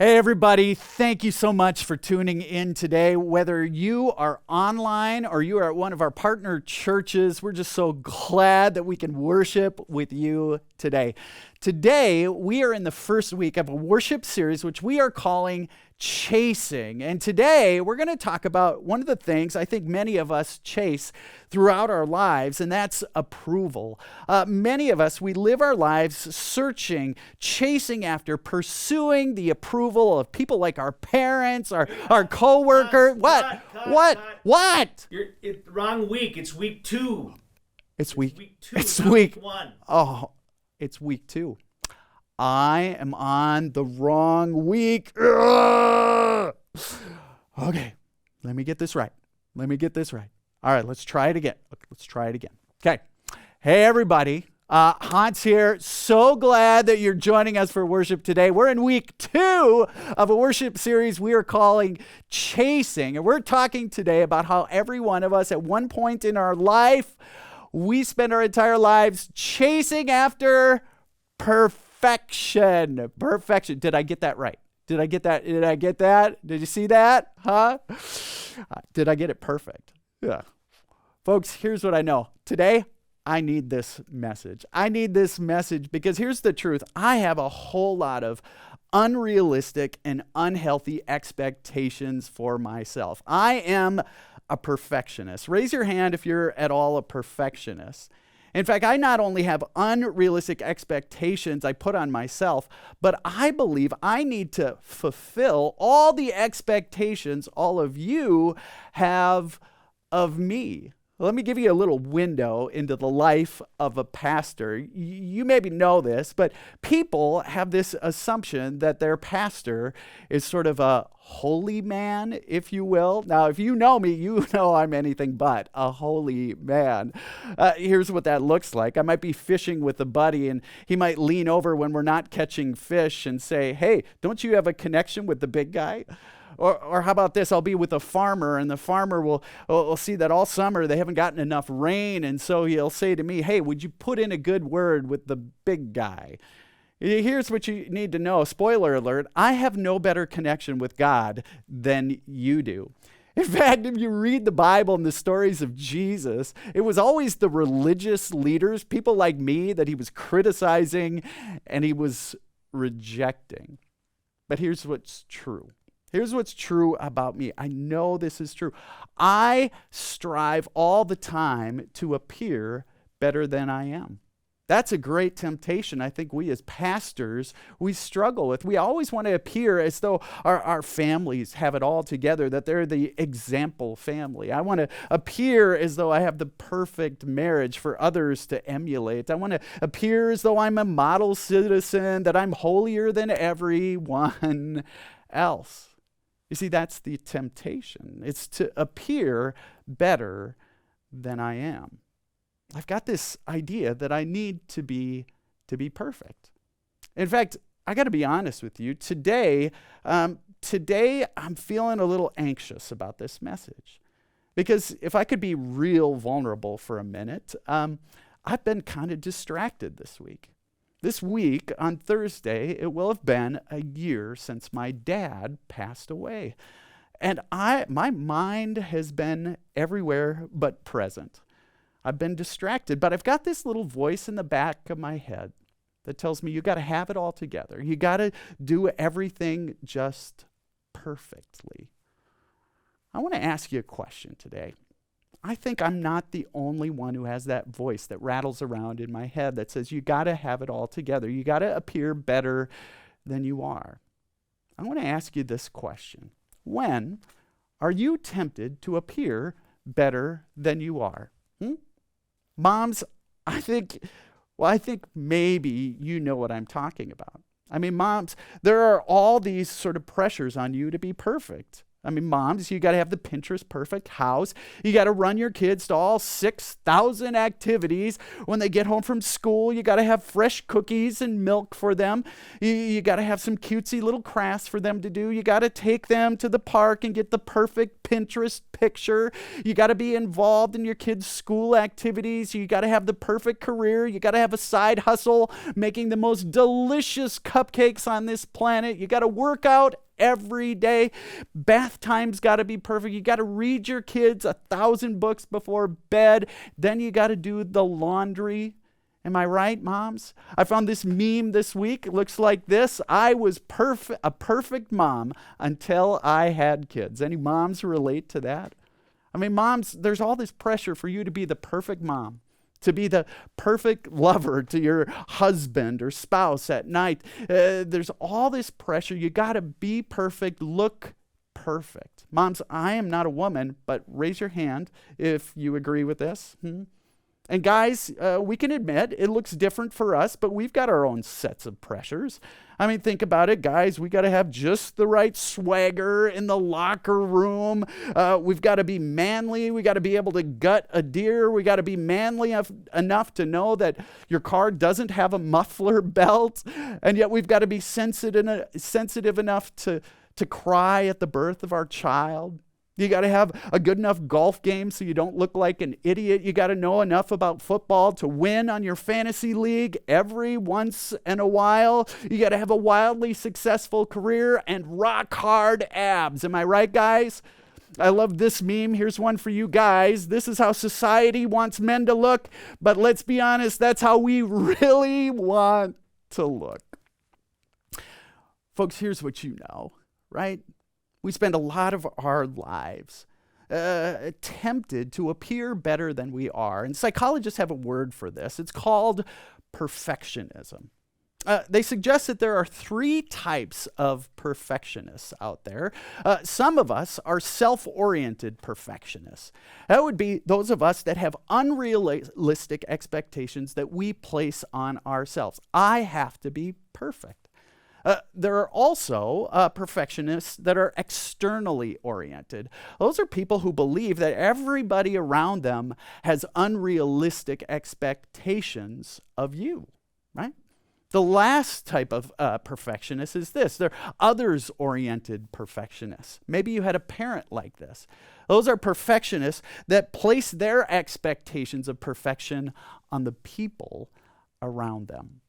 Hey everybody, thank you so much for tuning in today. Whether you are online or you are at one of our partner churches, we're just so glad that we can worship with you today. Today, we are in the first week of a worship series which we are calling Chasing. And today, we're going to talk about one of the things I think many of us chase throughout our lives, and that's approval. Many of us, we live our lives searching, chasing after, pursuing the approval of people like our parents, our co-worker. What? You're wrong week. It's week 2. It's week 2. It's not week 1. Oh, it's week 2. I am on the wrong week. Ugh! Okay, let me get this right. All right, let's try it again. Okay. Hey, everybody. Hans here. So glad that you're joining us for worship today. We're in week 2 of a worship series we are calling Chasing. And we're talking today about how every one of us at one point in our life, we spend our entire lives chasing after perfection. Did I get that right? Did I get that? Did you see that? Huh? Did I get it perfect? Yeah. Folks, here's what I know. Today, I need this message. Because here's the truth. I have a whole lot of unrealistic and unhealthy expectations for myself. I am a perfectionist. Raise your hand if you're at all a perfectionist. In fact, I not only have unrealistic expectations I put on myself, but I believe I need to fulfill all the expectations all of you have of me. Let me give you a little window into the life of a pastor. You maybe know this, but people have this assumption that their pastor is sort of a holy man, if you will. Now, if you know me, you know I'm anything but a holy man. Here's what that looks like. I might be fishing with a buddy, and he might lean over when we're not catching fish and say, "Hey, don't you have a connection with the big guy?" Or how about this? I'll be with a farmer, and the farmer will see that all summer they haven't gotten enough rain, and so he'll say to me, "Hey, would you put in a good word with the big guy?" Here's what you need to know. Spoiler alert, I have no better connection with God than you do. In fact, if you read the Bible and the stories of Jesus, it was always the religious leaders, people like me, that he was criticizing and he was rejecting. But here's what's true. Here's what's true about me. I know this is true. I strive all the time to appear better than I am. That's a great temptation I think we as pastors, we struggle with. We always want to appear as though our families have it all together, that they're the example family. I want to appear as though I have the perfect marriage for others to emulate. I want to appear as though I'm a model citizen, that I'm holier than everyone else. You see, that's the temptation. It's to appear better than I am. I've got this idea that I need to be perfect. In fact, I got to be honest with you. Today I'm feeling a little anxious about this message. Because if I could be real vulnerable for a minute, I've been kind of distracted this week. This week, on Thursday, it will have been a year since my dad passed away. And my mind has been everywhere but present. I've been distracted, but I've got this little voice in the back of my head that tells me you got to have it all together. You got to do everything just perfectly. I want to ask you a question today. I think I'm not the only one who has that voice that rattles around in my head that says you got to have it all together. You got to appear better than you are. I want to ask you this question. When are you tempted to appear better than you are? Moms, I think maybe you know what I'm talking about. I mean, moms, there are all these sort of pressures on you to be perfect. I mean, moms, you got to have the Pinterest perfect house. You got to run your kids to all 6,000 activities. When they get home from school, you got to have fresh cookies and milk for them. You got to have some cutesy little crafts for them to do. You got to take them to the park and get the perfect Pinterest picture. You got to be involved in your kids' school activities. You got to have the perfect career. You got to have a side hustle making the most delicious cupcakes on this planet. You got to work out every day. Bath time's got to be perfect. You got to read your kids 1,000 books before bed. Then you got to do the laundry. Am I right, moms? I found this meme this week. It looks like this. I was a perfect mom until I had kids. Any moms relate to that? I mean, moms, there's all this pressure for you to be the perfect mom, to be the perfect lover to your husband or spouse at night. There's all this pressure. You got to be perfect, look perfect. Moms, I am not a woman, but raise your hand if you agree with this. And guys, we can admit it looks different for us, but we've got our own sets of pressures. I mean, think about it, guys. We got to have just the right swagger in the locker room. We've got to be manly. We got to be able to gut a deer. We got to be manly enough to know that your car doesn't have a muffler belt. And yet we've got to be sensitive enough to cry at the birth of our child. You got to have a good enough golf game so you don't look like an idiot. You got to know enough about football to win on your fantasy league every once in a while. You got to have a wildly successful career and rock hard abs. Am I right, guys? I love this meme. Here's one for you guys. This is how society wants men to look, but let's be honest, that's how we really want to look. Folks, here's what you know, right? We spend a lot of our lives tempted to appear better than we are. And psychologists have a word for this. It's called perfectionism. They suggest that there are 3 types of perfectionists out there. Some of us are self-oriented perfectionists. That would be those of us that have unrealistic expectations that we place on ourselves. I have to be perfect. There are also perfectionists that are externally oriented. Those are people who believe that everybody around them has unrealistic expectations of you, right? The last type of perfectionist is this. They're others-oriented perfectionists. Maybe you had a parent like this. Those are perfectionists that place their expectations of perfection on the people around them.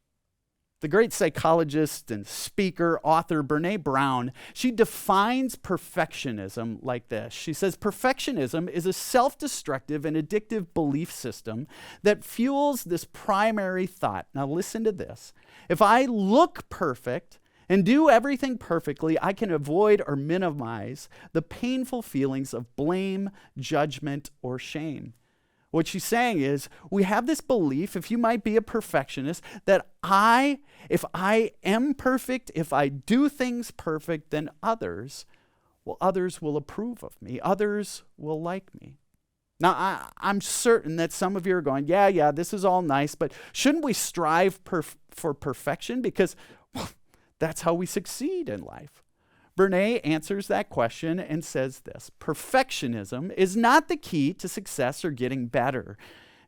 The great psychologist and speaker, author Brené Brown, she defines perfectionism like this. She says, perfectionism is a self-destructive and addictive belief system that fuels this primary thought. Now listen to this. If I look perfect and do everything perfectly, I can avoid or minimize the painful feelings of blame, judgment, or shame. What she's saying is, we have this belief, if you might be a perfectionist, that if I am perfect, if I do things perfect, then others will approve of me. Others will like me. Now, I'm certain that some of you are going, yeah, this is all nice, but shouldn't we strive for perfection? Because that's how we succeed in life. Brené answers that question and says this: perfectionism is not the key to success or getting better.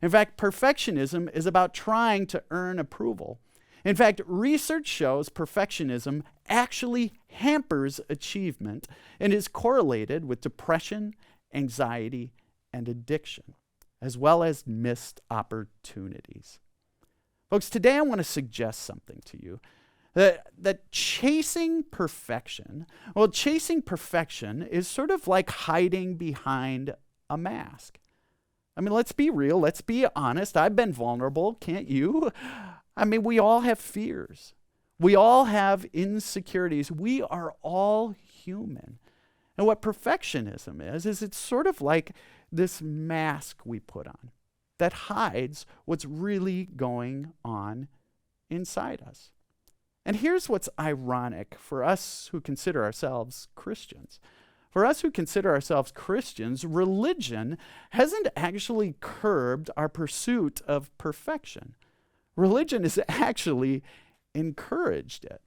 In fact, perfectionism is about trying to earn approval. In fact, research shows perfectionism actually hampers achievement and is correlated with depression, anxiety, and addiction, as well as missed opportunities. Folks, today I want to suggest something to you. That chasing perfection is sort of like hiding behind a mask. I mean, let's be real. Let's be honest. I've been vulnerable. Can't you? I mean, we all have fears. We all have insecurities. We are all human. And what perfectionism is it's sort of like this mask we put on that hides what's really going on inside us. And here's what's ironic for us who consider ourselves Christians. For us who consider ourselves Christians, religion hasn't actually curbed our pursuit of perfection. Religion has actually encouraged it.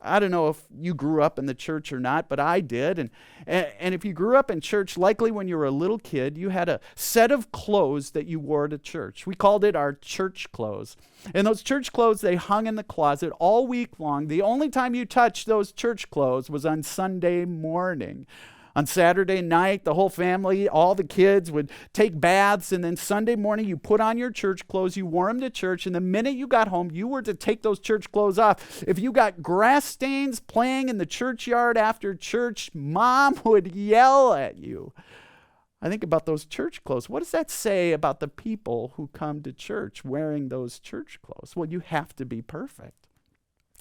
I don't know if you grew up in the church or not, but I did. And if you grew up in church, likely when you were a little kid, you had a set of clothes that you wore to church. We called it our church clothes. And those church clothes, they hung in the closet all week long. The only time you touched those church clothes was on Sunday morning. On Saturday night, the whole family, all the kids would take baths, and then Sunday morning you put on your church clothes, you wore them to church, and the minute you got home, you were to take those church clothes off. If you got grass stains playing in the churchyard after church, Mom would yell at you. I think about those church clothes. What does that say about the people who come to church wearing those church clothes? Well, you have to be perfect.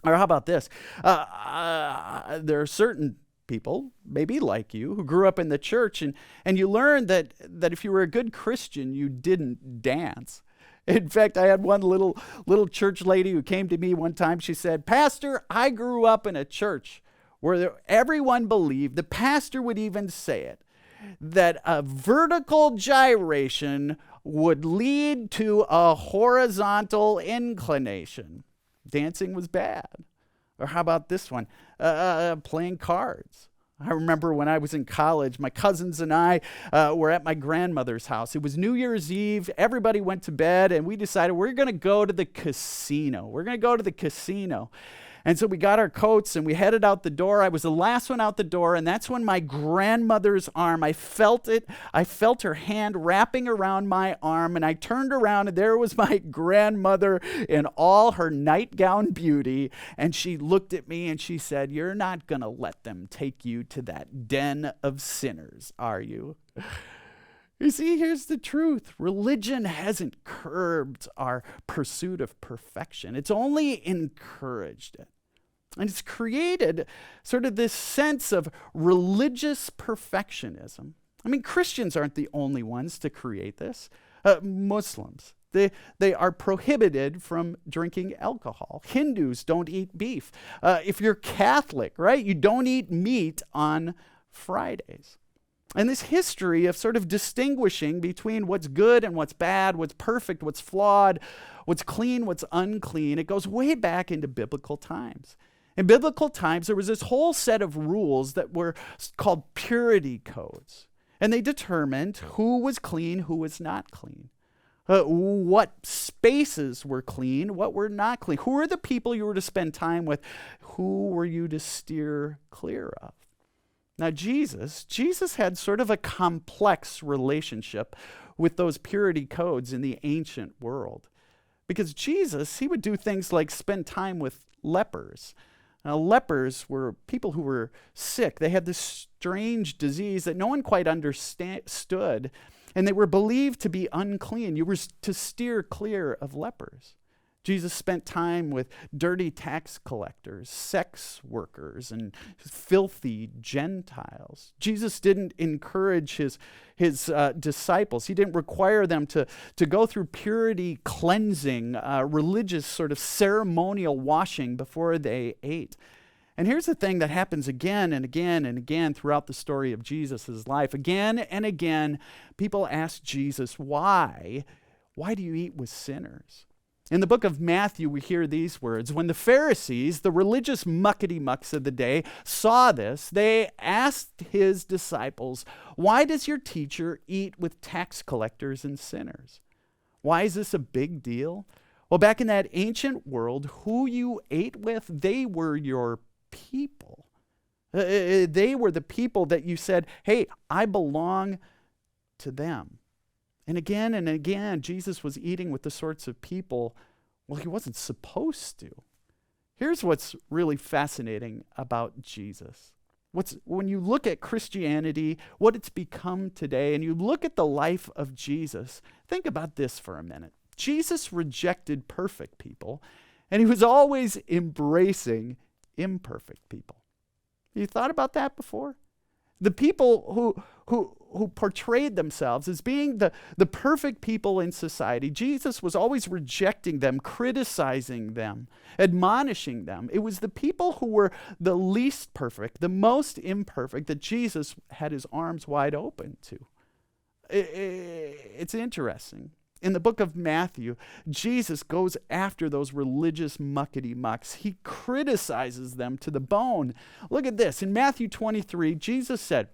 Or how about this? There are certain people, maybe like you, who grew up in the church, and you learned that if you were a good Christian, you didn't dance. In fact, I had one little church lady who came to me one time. She said, "Pastor, I grew up in a church where everyone believed, the pastor would even say it, that a vertical gyration would lead to a horizontal inclination. Dancing was bad." Or how about this one? Playing cards. I remember when I was in college, my cousins and I were at my grandmother's house. It was New Year's Eve. Everybody went to bed, and we decided we're going to go to the casino. And so we got our coats and we headed out the door. I was the last one out the door, and that's when my grandmother's arm, I felt it. I felt her hand wrapping around my arm, and I turned around, and there was my grandmother in all her nightgown beauty. And she looked at me and she said, "You're not going to let them take you to that den of sinners, are you?" You see, here's the truth. Religion hasn't curbed our pursuit of perfection. It's only encouraged it. And it's created sort of this sense of religious perfectionism. I mean, Christians aren't the only ones to create this. Muslims, they are prohibited from drinking alcohol. Hindus don't eat beef. If you're Catholic, right, you don't eat meat on Fridays. And this history of sort of distinguishing between what's good and what's bad, what's perfect, what's flawed, what's clean, what's unclean, it goes way back into biblical times. In biblical times, there was this whole set of rules that were called purity codes. And they determined who was clean, who was not clean. What spaces were clean, what were not clean. Who were the people you were to spend time with? Who were you to steer clear of? Now, Jesus had sort of a complex relationship with those purity codes in the ancient world. Because Jesus, he would do things like spend time with lepers. Now, lepers were people who were sick. They had this strange disease that no one quite understood, and they were believed to be unclean. You were to steer clear of lepers. Jesus spent time with dirty tax collectors, sex workers, and filthy Gentiles. Jesus didn't encourage his disciples. He didn't require them to go through purity cleansing, religious sort of ceremonial washing before they ate. And here's the thing that happens again and again and again throughout the story of Jesus' life. Again and again, people ask Jesus, why? Why do you eat with sinners? In the book of Matthew, we hear these words. When the Pharisees, the religious muckety-mucks of the day, saw this, they asked his disciples, "Why does your teacher eat with tax collectors and sinners?" Why is this a big deal? Well, back in that ancient world, who you ate with, they were your people. They were the people that you said, "Hey, I belong to them." And again, Jesus was eating with the sorts of people, well, he wasn't supposed to. Here's what's really fascinating about Jesus. When you look at Christianity, what it's become today, and you look at the life of Jesus, think about this for a minute. Jesus rejected perfect people, and he was always embracing imperfect people. You thought about that before? The people who portrayed themselves as being the perfect people in society, Jesus was always rejecting them, criticizing them, admonishing them. It was the people who were the least perfect, the most imperfect, that Jesus had his arms wide open to. It's interesting. In the book of Matthew, Jesus goes after those religious muckety-mucks. He criticizes them to the bone. Look at this. In Matthew 23, Jesus said,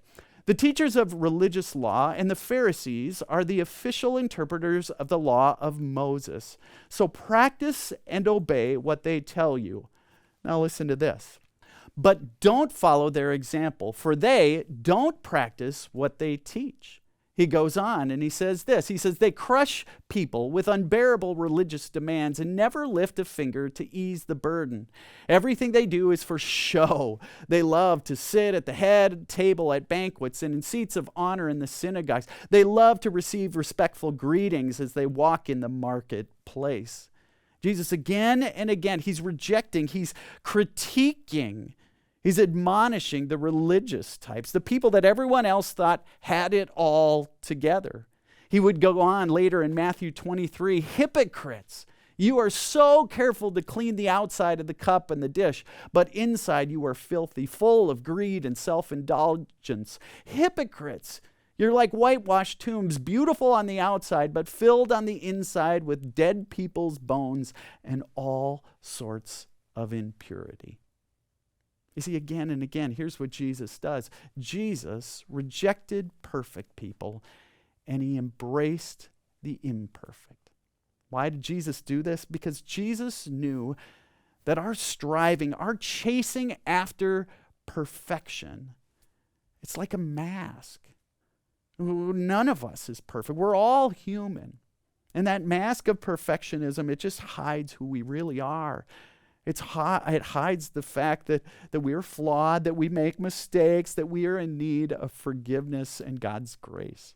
"The teachers of religious law and the Pharisees are the official interpreters of the law of Moses. So practice and obey what they tell you." Now listen to this. "But don't follow their example, for they don't practice what they teach." He goes on and he says this. He says, "They crush people with unbearable religious demands and never lift a finger to ease the burden. Everything they do is for show. They love to sit at the head table at banquets and in seats of honor in the synagogues. They love to receive respectful greetings as they walk in the marketplace." Jesus again and again, he's rejecting, he's critiquing, he's admonishing the religious types, the people that everyone else thought had it all together. He would go on later in Matthew 23, "Hypocrites, you are so careful to clean the outside of the cup and the dish, but inside you are filthy, full of greed and self-indulgence. Hypocrites, you're like whitewashed tombs, beautiful on the outside, but filled on the inside with dead people's bones and all sorts of impurity." You see, again and again, here's what Jesus does. Jesus rejected perfect people, and he embraced the imperfect. Why did Jesus do this? Because Jesus knew that our striving, our chasing after perfection, it's like a mask. None of us is perfect. We're all human. And that mask of perfectionism, it just hides who we really are. It hides the fact that we're flawed, that we make mistakes, that we are in need of forgiveness and God's grace.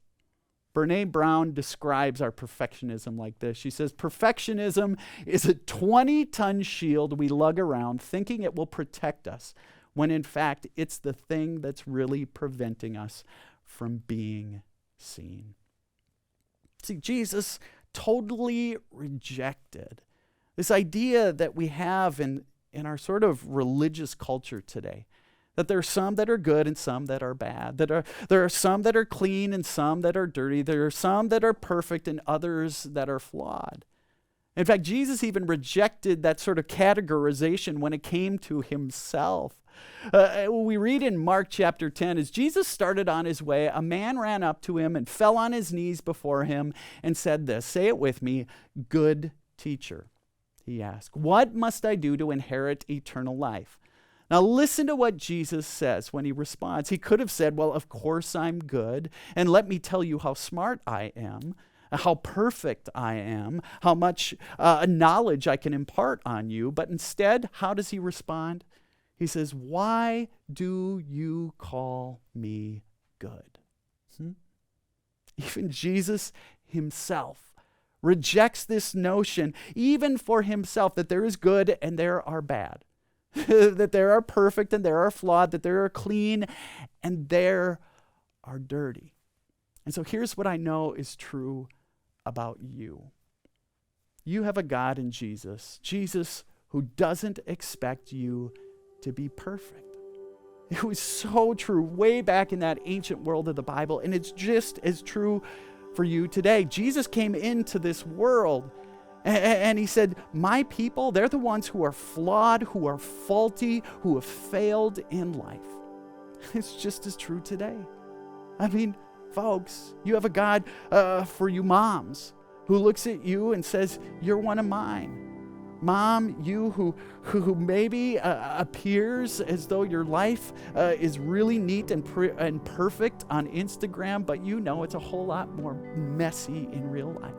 Brene Brown describes our perfectionism like this. She says, "Perfectionism is a 20-ton shield we lug around thinking it will protect us, when in fact it's the thing that's really preventing us from being seen." See, Jesus totally rejected this idea that we have in our sort of religious culture today, that there are some that are good and some that are bad, there are some that are clean and some that are dirty, there are some that are perfect and others that are flawed. In fact, Jesus even rejected that sort of categorization when it came to himself. We read in Mark chapter 10, as Jesus started on his way, a man ran up to him and fell on his knees before him and said this, say it with me, "Good teacher," he asked, "what must I do to inherit eternal life?" Now listen to what Jesus says when he responds. He could have said, "Well, of course I'm good, and let me tell you how smart I am, how perfect I am, how much knowledge I can impart on you." But instead, how does he respond? He says, "Why do you call me good?" Even Jesus himself rejects this notion, even for himself, that there is good and there are bad, that there are perfect and there are flawed, that there are clean and there are dirty. And so here's what I know is true about you. You have a God in Jesus who doesn't expect you to be perfect. It was so true way back in that ancient world of the Bible, and it's just as true for you today. Jesus came into this world and he said, "My people, they're the ones who are flawed, who are faulty, who have failed in life." It's just as true today. I mean, folks, you have a God for you moms who looks at you and says, "You're one of mine." Mom, you who maybe appears as though your life is really neat and perfect on Instagram, but you know it's a whole lot more messy in real life.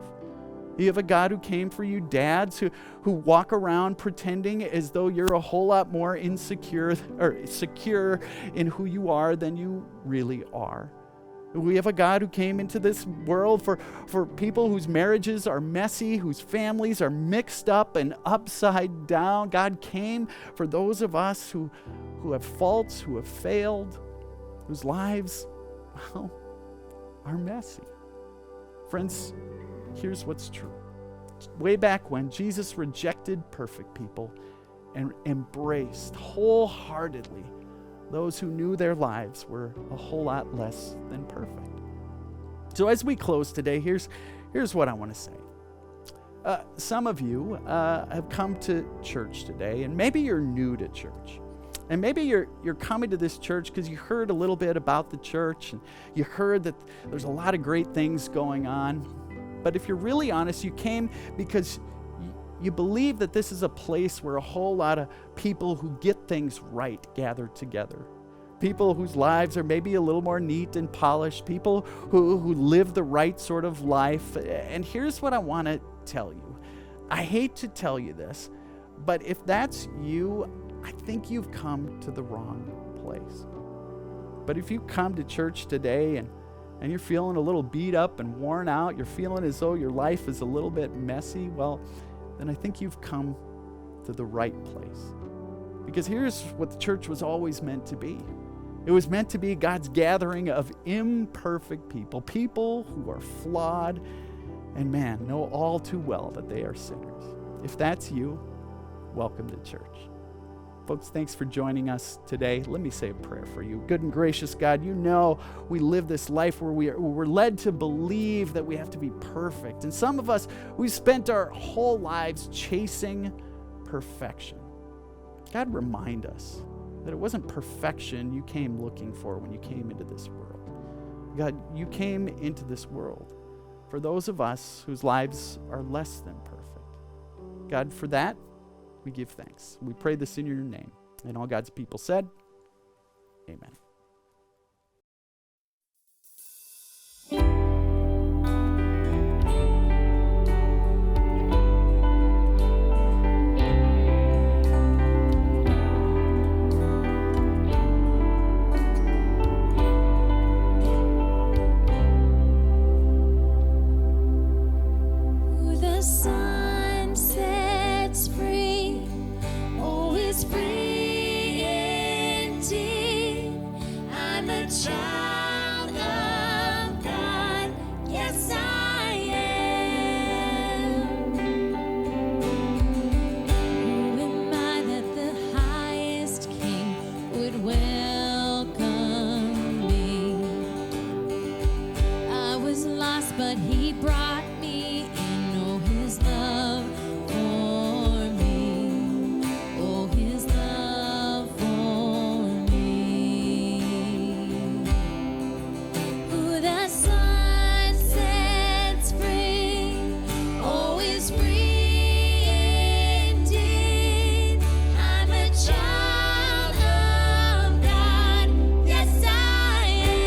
You have a God who came for you dads who walk around pretending as though you're a whole lot more insecure or secure in who you are than you really are. We have a God who came into this world for people whose marriages are messy, whose families are mixed up and upside down. God came for those of us who have faults, who have failed, whose lives, well, are messy. Friends, here's what's true. Way back when, Jesus rejected perfect people and embraced wholeheartedly those who knew their lives were a whole lot less than perfect. So as we close today, here's Here's what I want to say. Some of you have come to church today, and maybe you're new to church. And maybe you're coming to this church because you heard a little bit about the church, and you heard that there's a lot of great things going on. But if you're really honest, you came because you believe that this is a place where a whole lot of people who get things right gather together. People whose lives are maybe a little more neat and polished. People who live the right sort of life. And here's what I want to tell you. I hate to tell you this, but if that's you, I think you've come to the wrong place. But if you come to church today and you're feeling a little beat up and worn out, you're feeling as though your life is a little bit messy, well, then I think you've come to the right place. Because here's what the church was always meant to be. It was meant to be God's gathering of imperfect people, people who are flawed and, man, know all too well that they are sinners. If that's you, welcome to church. Folks, thanks for joining us today. Let me say a prayer for you. Good and gracious God, you know we live this life where we're led to believe that we have to be perfect. And some of us, we've spent our whole lives chasing perfection. God, remind us that it wasn't perfection you came looking for when you came into this world. God, you came into this world for those of us whose lives are less than perfect. God, for that, we give thanks. We pray this in your name. And all God's people said, amen. The sun sets free, oh, it's free indeed. I'm a child of God, yes I am. Who am I that the highest King would welcome me? I was lost, but he brought me in. Oh, his love for me. Oh, his love for me. Who the sun sets free, oh, is free indeed. I'm a child of God, yes I am.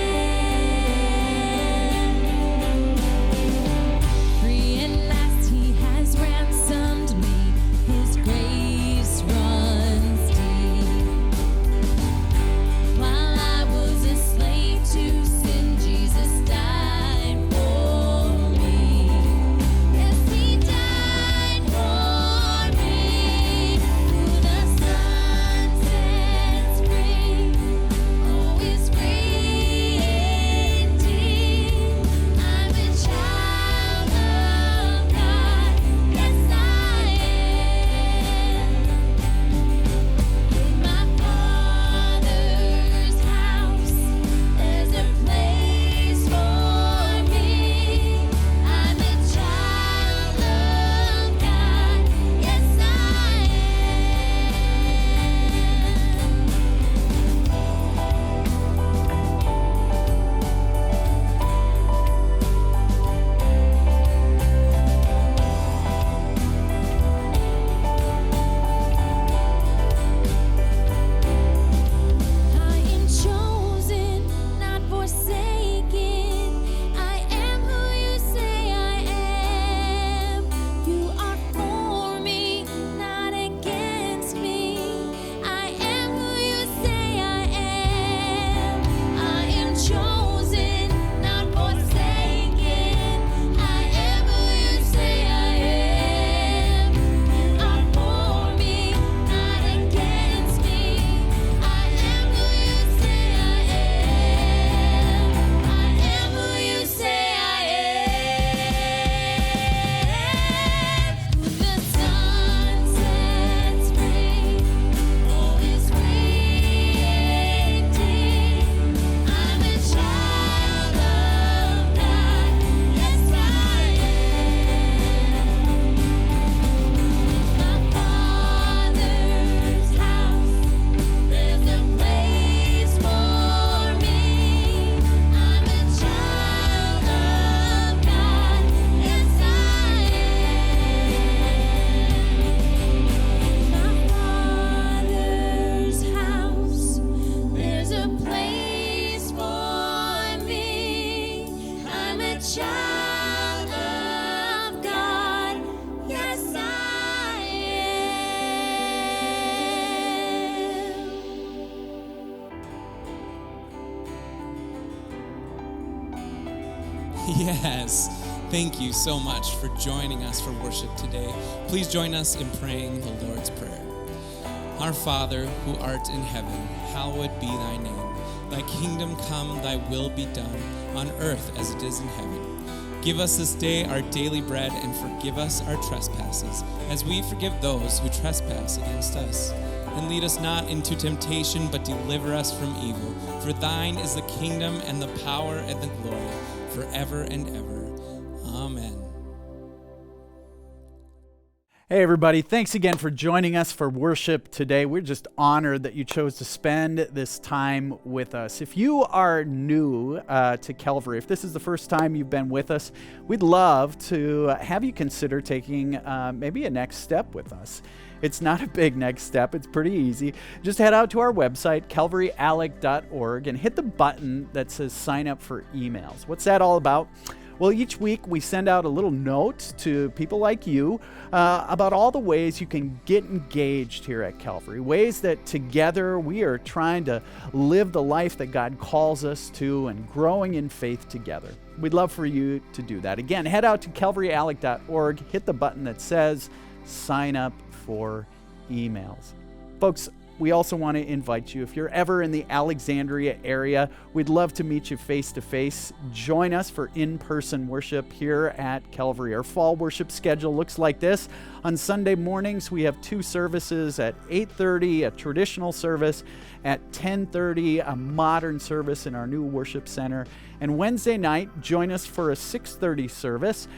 Yes. Thank you so much for joining us for worship today. Please join us in praying the Lord's Prayer. Our Father, who art in heaven, hallowed be thy name. Thy kingdom come, thy will be done, on earth as it is in heaven. Give us this day our daily bread, and forgive us our trespasses, as we forgive those who trespass against us. And lead us not into temptation, but deliver us from evil. For thine is the kingdom, and the power, and the glory, forever and ever. Amen. Hey, everybody. Thanks again for joining us for worship today. We're just honored that you chose to spend this time with us. If you are new to Calvary, if this is the first time you've been with us, we'd love to have you consider taking maybe a next step with us. It's not a big next step. It's pretty easy. Just head out to our website, calvaryalec.org, and hit the button that says sign up for emails. What's that all about? Well, each week we send out a little note to people like you about all the ways you can get engaged here at Calvary, ways that together we are trying to live the life that God calls us to and growing in faith together. We'd love for you to do that. Again, head out to calvaryalec.org, hit the button that says sign up for emails. Folks, we also want to invite you, if you're ever in the Alexandria area, we'd love to meet you face to face. Join us for in-person worship here at Calvary. Our fall worship schedule looks like this. On Sunday mornings, we have 2 services at 8:30, a traditional service, at 10:30, a modern service in our new worship center. And Wednesday night, join us for a 6:30 service.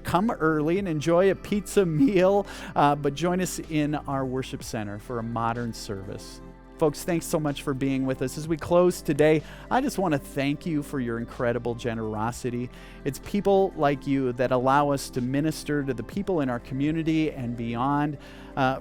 Come early and enjoy a pizza meal, but join us in our worship center for a modern service. Folks, thanks so much for being with us. As we close today, I just want to thank you for your incredible generosity. It's people like you that allow us to minister to the people in our community and beyond,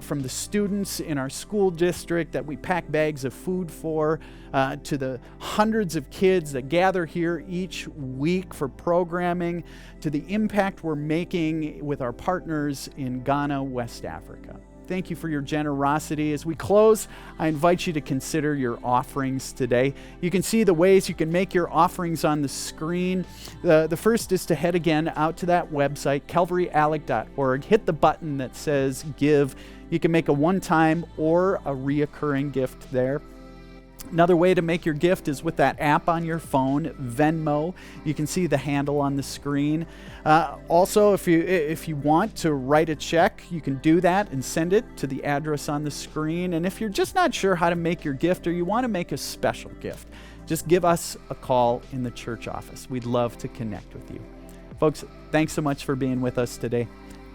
from the students in our school district that we pack bags of food for, to the hundreds of kids that gather here each week for programming, to the impact we're making with our partners in Ghana, West Africa. Thank you for your generosity. As we close, I invite you to consider your offerings today. You can see the ways you can make your offerings on the screen. The first is to head again out to that website, calvaryalec.org. Hit the button that says Give. You can make a one-time or a reoccurring gift there. Another way to make your gift is with that app on your phone, Venmo. You can see the handle on the screen. Also, if you want to write a check, you can do that and send it to the address on the screen. And if you're just not sure how to make your gift, or you want to make a special gift, just give us a call in the church office. We'd love to connect with you. Folks, thanks so much for being with us today.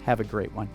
Have a great one.